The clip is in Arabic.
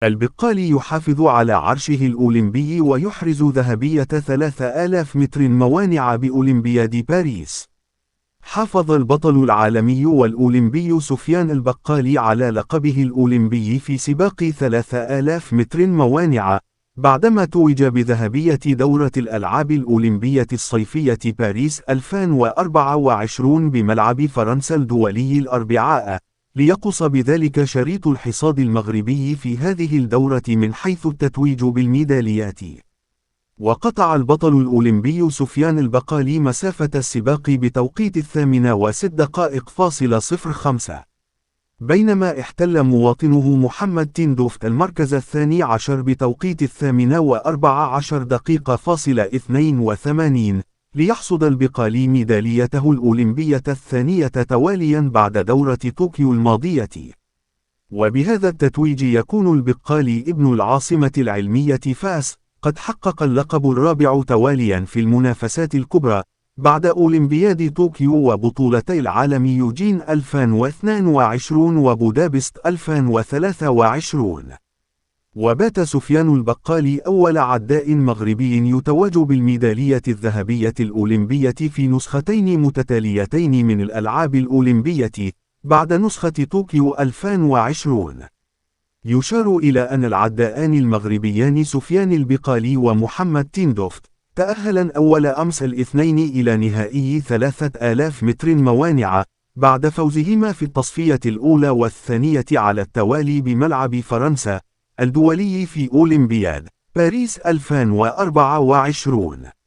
البقالي يحافظ على عرشه الأولمبي ويحرز ذهبية 3000 متر موانع بأولمبياد باريس. حافظ البطل العالمي والأولمبي سفيان البقالي على لقبه الأولمبي في سباق 3000 متر موانع، بعدما توج بذهبية دورة الألعاب الأولمبية الصيفية باريس 2024 بملعب فرنسا الدولي الأربعاء، ليقص بذلك شريط الحصاد المغربي في هذه الدورة من حيث التتويج بالميداليات. وقطع البطل الأولمبي سفيان البقالي مسافة السباق بتوقيت 8:06.05، بينما احتل مواطنه محمد تندوفت المركز الثاني عشر بتوقيت 8:14.82، ليحصد البقالي ميداليته الأولمبية الثانية تواليا بعد دورة طوكيو الماضية. وبهذا التتويج يكون البقالي ابن العاصمة العلمية فاس قد حقق اللقب الرابع تواليا في المنافسات الكبرى، بعد أولمبياد طوكيو وبطولتي العالم يوجين 2022 وبودابست 2023. وبات سفيان البقالي أول عداء مغربي يتوج بالميدالية الذهبية الأولمبية في نسختين متتاليتين من الألعاب الأولمبية، بعد نسخة طوكيو 2020. يشار إلى أن العداءان المغربيان سفيان البقالي ومحمد تندوفت تأهلا أول أمس الاثنين إلى نهائي 3000 متر موانع، بعد فوزهما في التصفية الأولى والثانية على التوالي بملعب فرنسا الدولي في أولمبياد باريس 2024.